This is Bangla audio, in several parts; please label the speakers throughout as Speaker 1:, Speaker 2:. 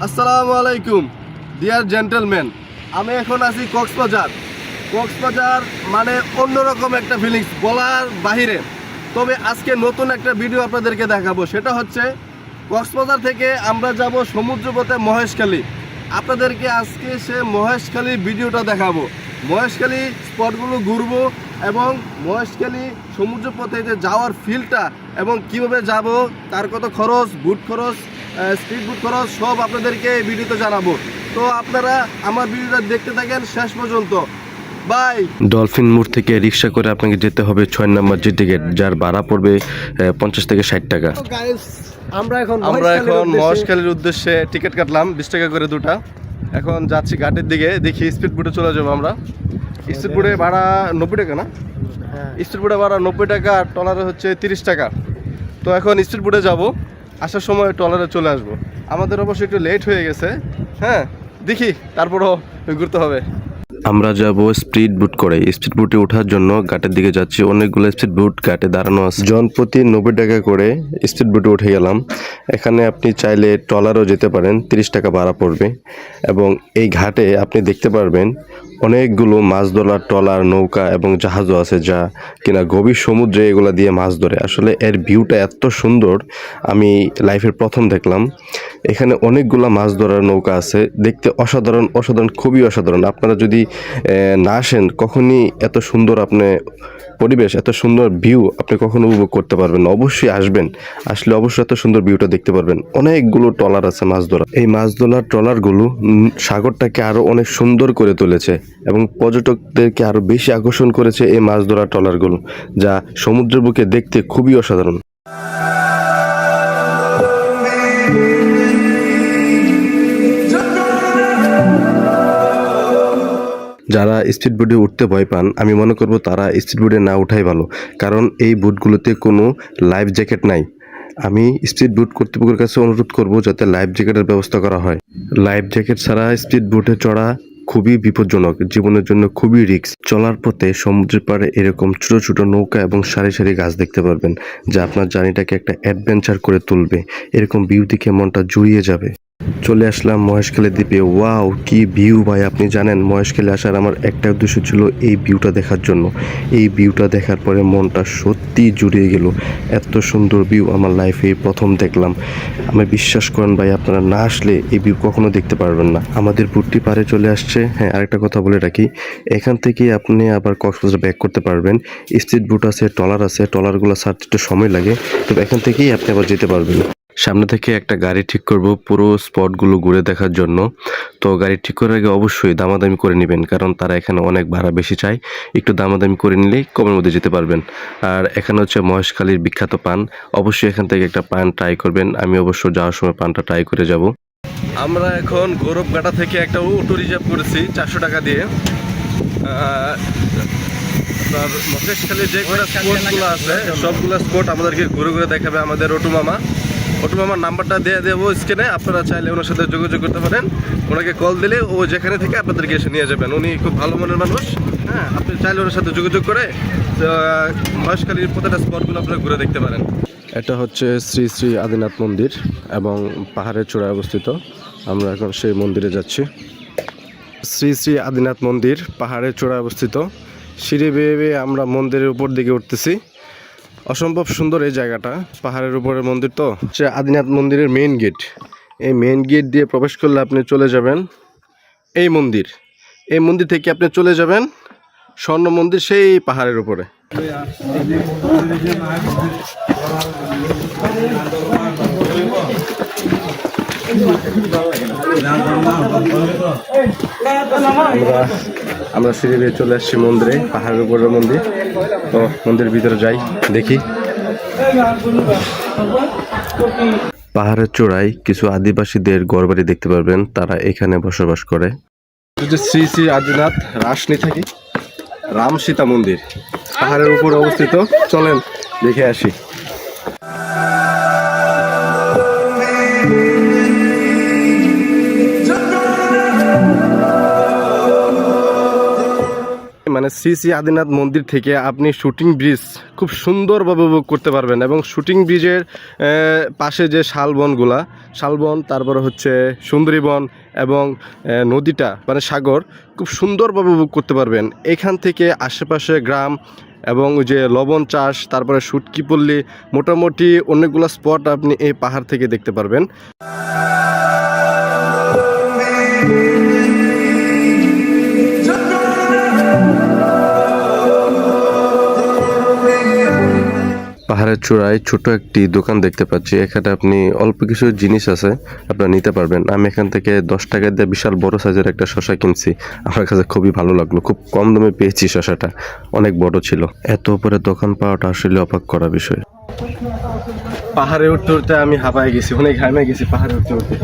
Speaker 1: আসসালামু আলাইকুম ডিয়ার জেন্টলম্যান। আমি এখন আছি কক্সবাজার মানে অন্যরকম একটা ফিলিংস বলার বাহিরে। তবে আজকে নতুন একটা ভিডিও আপনাদেরকে দেখাবো, সেটা হচ্ছে কক্সবাজার থেকে আমরা যাব সমুদ্রপথে মহেশখালী। আপনাদেরকে আজকে সে মহেশখালী ভিডিওটা দেখাবো, মহেশখালী স্পটগুলো ঘুরবো এবং মহেশখালী সমুদ্রপথে যে যাওয়ার ফিলটা এবং কিভাবে যাব, তার কত খরচ, বুট খরচ, স্পিড বুট খরচ সব আপনাদেরকে এই ভিডিওতে জানাবো। তো আপনারা আমার ভিডিওটা দেখতে থাকেন শেষ পর্যন্ত। বাই।
Speaker 2: ডলফিন মোড় থেকে রিক্সা করে আপনাকে যেতে হবে 6 নম্বর জিটি গেট, যার ভাড়া পড়বে 50 থেকে 60 টাকা।
Speaker 1: আমরা এখন মহেশখালীর উদ্দেশ্যে টিকিট কাটলাম 20 টাকা করে দুটা। এখন যাচ্ছি ঘাটের দিকে, দেখি স্পিড বোটে চলে যাবো আমরা। স্পিড বোটে ভাড়া 90 টাকা না? স্পিড বোটে ভাড়া 90 টাকা, আর ট্রলারে হচ্ছে 30 টাকা। তো এখন স্পিড বোটে যাবো, আসার সময় ট্রলারে চলে আসবো। আমাদের অবশ্যই একটু লেট হয়ে গেছে, হ্যাঁ দেখি তারপরও ঘুরতে হবে।
Speaker 2: আমরা যাব স্পিড বুট করে। স্পিড বুটে ওঠার জন্য ঘাটের দিকে যাচ্ছি, অনেকগুলো স্পিড বুট ঘাটে দাঁড়ানো আছে। জনপ্রতি 90 টাকা করে স্পিড বুটে উঠে গেলাম। এখানে আপনি চাইলে ট্রলারও যেতে পারেন, 30 টাকা ভাড়া পড়বে। এবং এই ঘাটে আপনি দেখতে পারবেন অনেকগুলো মাছ ধরার ট্রলার, নৌকা এবং জাহাজও আছে, যা কিনা গভীর সমুদ্রে এগুলা দিয়ে মাছ ধরে। আসলে এর ভিউটা এত সুন্দর, আমি লাইফের প্রথম দেখলাম। এখানে অনেকগুলা মাছ ধরার নৌকা আছে, দেখতে অসাধারণ, খুবই অসাধারণ। আপনারা যদি না আসেন কখনই এত সুন্দর পরিবেশ, এত সুন্দর ভিউ আপনি কখনো উপভোগ করতে পারবেন না। অবশ্যই আসবেন, আসলে অবশ্যই এত সুন্দর ভিউটা দেখতে পারবেন। অনেকগুলো ট্রলার আছে মাছ ধরা। এই মাছ ধরার ট্রলারগুলো সাগরটাকে আরো অনেক সুন্দর করে তুলেছে এবং পর্যটকদেরকে আরো বেশি আকর্ষণ করেছে এই মাছ ধরার ট্রলারগুলো, যা সমুদ্রের বুকে দেখতে খুবই অসাধারণ। যারা স্পিড বোটে উঠতে ভয় পান, আমি মনে করব তারা স্পিড বোটে না ওঠাই ভালো, কারণ এই বুটগুলোতে কোনো লাইফ জ্যাকেট নাই। আমি স্পিড বোট কর্তৃপক্ষের কাছে অনুরোধ করব যাতে লাইফ জ্যাকেটের ব্যবস্থা করা হয়। লাইফ জ্যাকেট ছাড়া স্পিড বোটে চড়া খুবই বিপজ্জনক, জীবনের জন্য খুবই রিস্ক। চলার পথে সমুদ্রের পাড়ে এরকম ছোট ছোট নৌকা এবং সারি সারি গাছ দেখতে পারবেন, যা আপনার জার্নিটাকে একটা অ্যাডভেঞ্চার করে তুলবে। এরকম ভিউ দেখে মনটা জুড়িয়ে যাবে। চলে আসলাম মহেশখালী দ্বীপে। ওয়াও, কি ভিউ ভাই! আপনি জানেন মহেশখালী আসার আমার একটা উদ্দেশ্য ছিল এই ভিউটা দেখার জন্য। এই ভিউটা দেখার পরে মনটা সত্যি জুড়িয়ে গেল। এত সুন্দর ভিউ আমার লাইফে প্রথম দেখলাম। আমি বিশ্বাস করেন ভাই, আপনারা না আসলে এই ভিউ কখনো দেখতে পারবেন না। আমাদের বুটটি পারে চলে আসছে। হ্যাঁ, আরেকটা কথা বলে রাখি, এখান থেকে আপনি আবার কক্সবাজার ব্যাক করতে পারবেন। স্পিড বুট আছে, ট্রলার আছে, ট্রলারগুলো ছাড়তে একটু সময় লাগে, তবে এখান থেকেই আপনি আবার যেতে পারবেন। সামনে থেকে একটা গাড়ি ঠিক করব পুরো স্পটগুলো ঘুরে দেখার জন্য। তো গাড়ি ঠিক করার আগে অবশ্যই দামাদামি করে নেবেন, কারণ তারা এখানে অনেক ভাড়া বেশি চায়। একটু দামাদামি করে নিলেই কমের মধ্যে যেতে পারবেন। আর এখানে হচ্ছে মহেশখালীর বিখ্যাত পান, অবশ্যই এখান থেকে একটা পান ট্রাই করবেন। আমি অবশ্য যাওয়ার সময় পানটা ট্রাই করে যাব।
Speaker 1: আমরা এখন গৌরবঘাটা থেকে একটা অটো রিজার্ভ করেছি 400 টাকা দিয়ে। মহেশখালীর যে স্পটগুলো আছে সবগুলো স্পট আমাদেরকে ঘুরে ঘুরে দেখাবে আমাদের অটো মামার নাম্বারটা দিয়ে দেবো স্ক্রিনে। আপনারা চাইলে ওনার সাথে যোগাযোগ করতে পারেন। ওনাকে কল দিলে ও যেখানে থেকে আপনাদেরকে এসে নিয়ে যাবেন। উনি খুব ভালো মনের মানুষ। হ্যাঁ, আপনি চাইলে ওনার সাথে যোগাযোগ করে মহেশখালীর প্রতিটা স্পটগুলো আপনারা ঘুরে দেখতে পারেন।
Speaker 2: এটা হচ্ছে শ্রী শ্রী আদিনাথ মন্দির এবং পাহাড়ের চূড়ায় অবস্থিত। আমরা এখন সেই মন্দিরে যাচ্ছি। শ্রী শ্রী আদিনাথ মন্দির পাহাড়ের চূড়ায় অবস্থিত। সিঁড়ি বেয়ে বেয়ে আমরা মন্দিরের উপর দিকে উঠতেছি। অসম্ভব সুন্দর এই জায়গাটা, পাহাড়ের উপরের মন্দির। তো সে আদিনাথ মন্দিরের মেইন গেট। এই মেইন গেট দিয়ে প্রবেশ করলে আপনি চলে যাবেন এই মন্দির। এই মন্দির থেকে আপনি চলে যাবেন স্বর্ণ মন্দির, সেই পাহাড়ের উপরে। আমরা সিঁড়ি বেয়ে চলে আসছি মন্দিরে, পাহাড়ের উপরের মন্দির। তো মন্দিরের ভিতরে যাই, দেখি। পাহাড়ের চূড়ায় কিছু আদিবাসীদের ঘরবাড়ি দেখতে পারবেন, তারা এখানে বসবাস করে। শ্রী শ্রী আদিনাথ রাসনি থাকি রাম সীতা মন্দির পাহাড়ের উপরে অবস্থিত। চলেন দেখে আসি। মানে
Speaker 1: শ্রী শ্রী আদিনাথ মন্দির থেকে আপনি শুটিং ব্রিজ খুব সুন্দরভাবে উপভোগ করতে পারবেন। এবং শুটিং ব্রিজের পাশে যে শালবন, তারপরে হচ্ছে সুন্দরীবন এবং নদীটা মানে সাগর খুব সুন্দরভাবে উপভোগ করতে পারবেন। এখান থেকে আশেপাশে গ্রাম এবং ওই যে লবণ চাষ, তারপরে সুটকিপল্লী, মোটামুটি অনেকগুলো স্পট আপনি এই পাহাড় থেকে দেখতে পারবেন।
Speaker 2: পাহাড়ের চূড়ায় ছোট একটি দোকান দেখতে পাচ্ছি। এখানে আপনি অল্প কিছু জিনিস আছে আপনারা নিতে পারবেন। আমি এখান থেকে 10 টাকা দিয়ে বিশাল বড় সাইজের একটা শসা কিনছি। আমার কাছে খুবই ভালো লাগলো, খুব কম দামে পেয়েছি। শসাটা অনেক বড় ছিল। এত উপরে দোকান পাওয়াটা আসলে অবাক করা বিষয়।
Speaker 1: পাহাড়ে উঠতে উঠতে আমি হাঁপায় গেছি, অনেক ঘামে গেছি পাহাড়ে উঠতে উঠতে।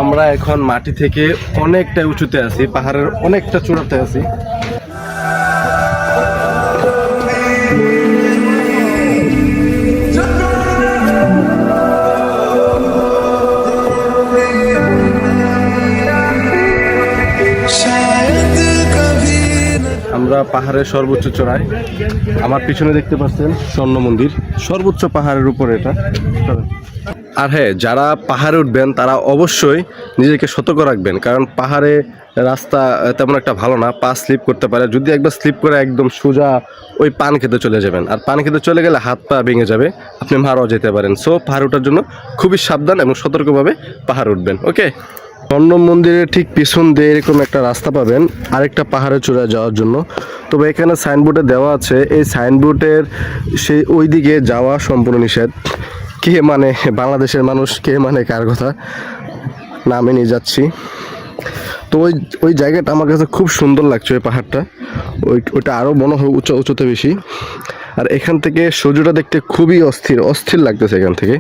Speaker 1: আমরা এখন মাটি থেকে অনেকটা উঁচুতে আছি, পাহাড়ের অনেকটা চূড়াতে আছি। আমরা পাহাড়ের সর্বোচ্চ চূড়ায়, আমার পিছনে দেখতে পাচ্ছেন স্বর্ণ মন্দির, সর্বোচ্চ পাহাড়ের উপরে এটা। আর হ্যাঁ, যারা পাহাড়ে উঠবেন তারা অবশ্যই নিজেকে সতর্ক রাখবেন, কারণ পাহাড়ে রাস্তা তেমন একটা ভালো না, পা স্লিপ করতে পারে। যদি একবার স্লিপ করে একদম সোজা ওই পান খেতে চলে যাবেন, আর পান খেতে চলে গেলে হাত পা ভেঙে যাবে, আপনি মারাও যেতে পারেন। সো পাহাড় ওঠার জন্য খুবই সাবধান এবং সতর্কভাবে পাহাড় উঠবেন। ওকে, স্বর্ণ মন্দিরের ঠিক পিছন দিয়ে এরকম একটা রাস্তা পাবেন আরেকটা পাহাড়ের চূড়ায় যাওয়ার জন্য। তবে এখানে সাইনবোর্ডে দেওয়া আছে, এই সাইনবোর্ডের সেই ওই দিকে যাওয়া সম্পূর্ণ নিষেধ। কে মানে বাংলাদেশের মানুষ, কে মানে কার কথা, না আমি নিয়ে যাচ্ছি। তো ওই জায়গাটা আমার কাছে খুব সুন্দর লাগছে, ওই পাহাড়টা, ওইটা আরও মনে হয় উঁচুতে বেশি। আর এখান থেকে সূর্যটা দেখতে খুবই অস্থির লাগতেছে এখান থেকে।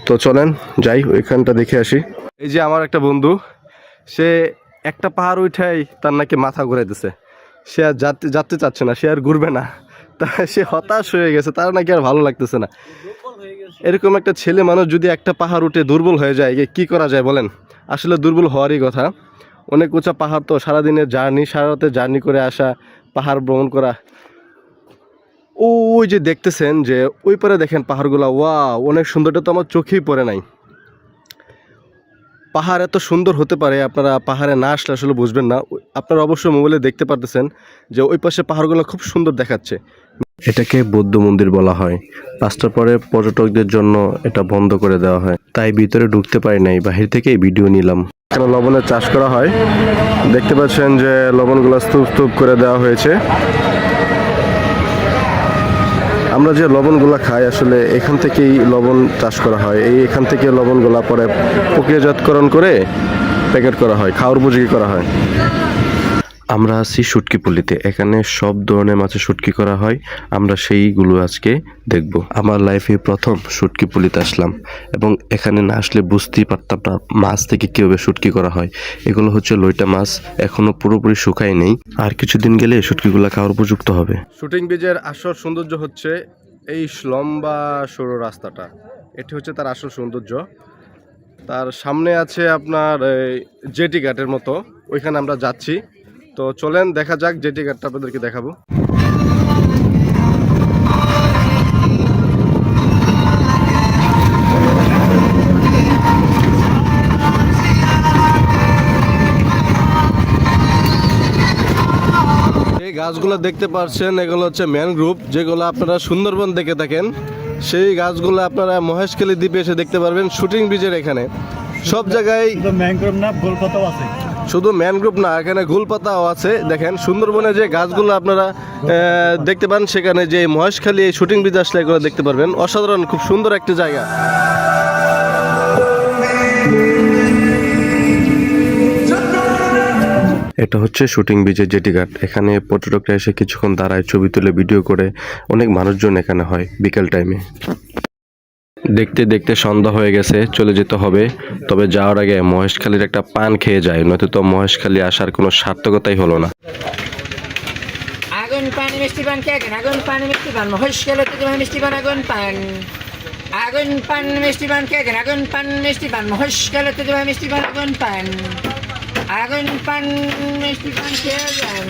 Speaker 1: তো চলেন যাই, ওইখানটা দেখে আসি। এই যে আমার একটা বন্ধু, সে একটা পাহাড় উঠাই তার নাকি মাথা ঘুরাইতেছে, সে আর যাতে চাচ্ছে না, সে আর ঘুরবে না, তা সে হতাশ হয়ে গেছে, তার নাকি আর ভালো লাগতেছে না। এরকম একটা ছেলে মানুষ যদি একটা পাহাড় উঠে দুর্বল হয়ে যায়, কি করা যায় বলেন? আসলে দুর্বল হওয়ারই কথা। অনেক উঁচা পাহাড় তো, সারাদিনের জার্নি, সারা রাতে জার্নি করে আসা, পাহাড় ভ্রমণ করা। ওই যে দেখতেছেন যে ওই পারে দেখেন পাহাড়গুলো, ওয়াও অনেক সুন্দর, এটা তো আমার চোখেই পড়ে নাই। পাহাড় এত সুন্দর হতে পারে, আপনারা পাহাড়ে না আসলে আসলে বুঝবেন না। আপনারা অবশ্যই মোবাইলে দেখতে পারতেছেন যে ওই পাশে পাহাড়গুলো খুব সুন্দর দেখাচ্ছে।
Speaker 2: এটাকে বৌদ্ধ মন্দির বলা হয়। 5টার পরে পর্যটকদের জন্য এটা বন্ধ করে দেওয়া হয়, তাই ভিতরে ঢুকতে পারি নাই, বাহির থেকেই ভিডিও নিলাম।
Speaker 1: এখানে লবণের চাষ করা হয়, দেখতে পাচ্ছেন যে লবণগুলো স্তূপ করে দেওয়া হয়েছে। আমরা যে লবণগুলো খাই আসলে এখান থেকেই লবণ চাষ করা হয়। এখান থেকে লবণগুলো পরে প্রক্রিয়াজাতকরণ করে প্যাকেট করা হয়, খাওয়ার উপযোগী করা হয়।
Speaker 2: আমরা আছি শুটকিপল্লীতে, এখানে সব ধরনের মাছের শুটকি করা হয়। আমরা সেইগুলো আজকে দেখব। আমার লাইফে প্রথম শুটকিপল্লীতে আসলাম এবং এখানে না আসলে বুঝতেই পারতাম না মাছ থেকে কীভাবে শুটকি করা হয়। এগুলো হচ্ছে লইটা মাছ, এখনো পুরোপুরি শুকায় নেই, আর কিছুদিন গেলে শুটকিগুলো খাওয়ার উপযুক্ত হবে।
Speaker 1: শুটিং ব্রিজের আসল সৌন্দর্য হচ্ছে এই লম্বা সরু রাস্তাটা, এটি হচ্ছে তার আসল সৌন্দর্য। তার সামনে আছে আপনার জেটি ঘাটের মতো, ওইখানে আমরা যাচ্ছি। তো চলেন দেখা যাক, জেটি ঘাটটা আপনাদেরকে দেখাবো। এই গাছগুলো দেখতে পাচ্ছেন, এগুলো হচ্ছে ম্যানগ্রোভ, যেগুলো আপনারা সুন্দরবন দেখে থাকেন। সেই গাছগুলো আপনারা মহেশখালী দ্বীপে এসে দেখতে পারবেন। শুটিং ব্রিজের এখানে সব জায়গায়
Speaker 3: ম্যানগ্রোভ না, গোলপাতাও আছে।
Speaker 1: শুধু ম্যানগ্রোভ না, এখানে গোলপাতাও আছে। দেখেন সুন্দরবনে যে গাছগুলো আপনারা দেখতে পান, সেখানে যে মহেশখালী এই শুটিং ব্রিজ আসলে এগুলো দেখতে পারবেন। অসাধারণ, খুব সুন্দর একটি জায়গা।
Speaker 2: এটা হচ্ছে শুটিং ব্রিজের জেটি ঘাট। এখানে পর্যটকরা এসে কিছুক্ষণ দাঁড়ায়, ছবি তুলে, ভিডিও করে। অনেক মানুষজন এখানে হয় বিকেল টাইমে। দেখতে দেখতে সন্ধ্যা হয়ে গেছে, চলে যেতে হবে। তবে যাওয়ার আগে মহেশখালীর একটা পান খেয়ে যায়, নয়তো তো মহেশখালী আসার কোনো সার্থকতাই হলো না।
Speaker 4: আগুন পান মিষ্টি পান কে আগুন, আগুন পান মিষ্টি পান মহেশখালীতে তোমার মিষ্টি পান, আগুন পান, আগুন পান মিষ্টি পান কে আগুন, আগুন পান মিষ্টি পান মহেশখালীতে তোমার মিষ্টি পান, আগুন পান, আগুন পান মিষ্টি পান কে আগুন।